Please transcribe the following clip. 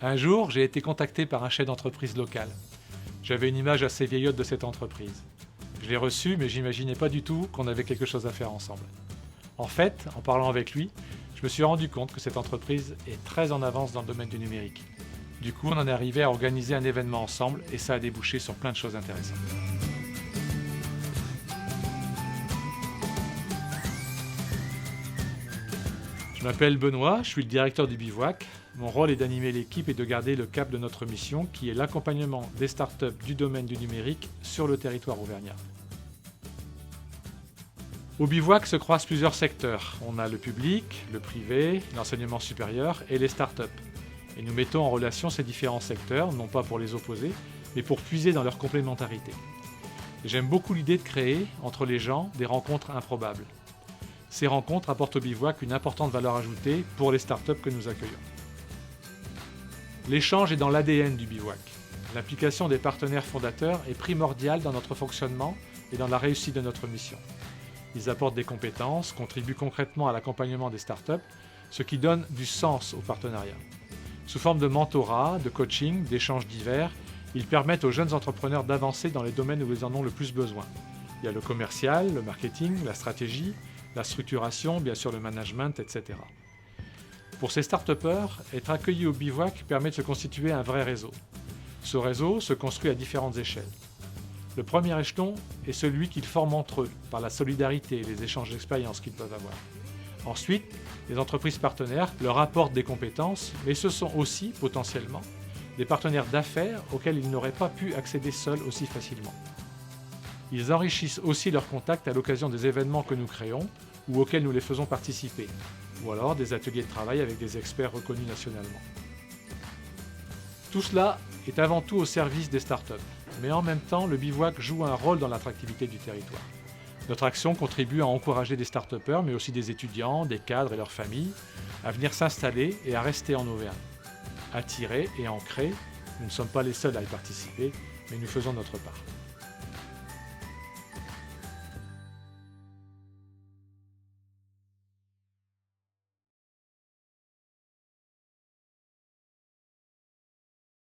Un jour, j'ai été contacté par un chef d'entreprise local. J'avais une image assez vieillotte de cette entreprise. Je l'ai reçu, mais j'imaginais pas du tout qu'on avait quelque chose à faire ensemble. En fait, en parlant avec lui, je me suis rendu compte que cette entreprise est très en avance dans le domaine du numérique. Du coup, on en est arrivé à organiser un événement ensemble et ça a débouché sur plein de choses intéressantes. Je m'appelle Benoît, je suis le directeur du Bivouac. Mon rôle est d'animer l'équipe et de garder le cap de notre mission qui est l'accompagnement des startups du domaine du numérique sur le territoire auvergnat. Au Bivouac se croisent plusieurs secteurs. On a le public, le privé, l'enseignement supérieur et les startups. Et nous mettons en relation ces différents secteurs, non pas pour les opposer, mais pour puiser dans leur complémentarité. J'aime beaucoup l'idée de créer, entre les gens, des rencontres improbables. Ces rencontres apportent au Bivouac une importante valeur ajoutée pour les startups que nous accueillons. L'échange est dans l'ADN du Bivouac. L'implication des partenaires fondateurs est primordiale dans notre fonctionnement et dans la réussite de notre mission. Ils apportent des compétences, contribuent concrètement à l'accompagnement des startups, ce qui donne du sens au partenariat. Sous forme de mentorat, de coaching, d'échanges divers, ils permettent aux jeunes entrepreneurs d'avancer dans les domaines où ils en ont le plus besoin. Il y a le commercial, le marketing, la stratégie, la structuration, bien sûr le management, etc. Pour ces start-upers, être accueillis au Bivouac permet de se constituer un vrai réseau. Ce réseau se construit à différentes échelles. Le premier échelon est celui qu'ils forment entre eux, par la solidarité et les échanges d'expériences qu'ils peuvent avoir. Ensuite, les entreprises partenaires leur apportent des compétences, mais ce sont aussi, potentiellement, des partenaires d'affaires auxquels ils n'auraient pas pu accéder seuls aussi facilement. Ils enrichissent aussi leurs contacts à l'occasion des événements que nous créons ou auxquels nous les faisons participer, ou alors des ateliers de travail avec des experts reconnus nationalement. Tout cela est avant tout au service des startups, mais en même temps, le Bivouac joue un rôle dans l'attractivité du territoire. Notre action contribue à encourager des start-upers, mais aussi des étudiants, des cadres et leurs familles, à venir s'installer et à rester en Auvergne. Attirer et ancrer, nous ne sommes pas les seuls à y participer, mais nous faisons notre part.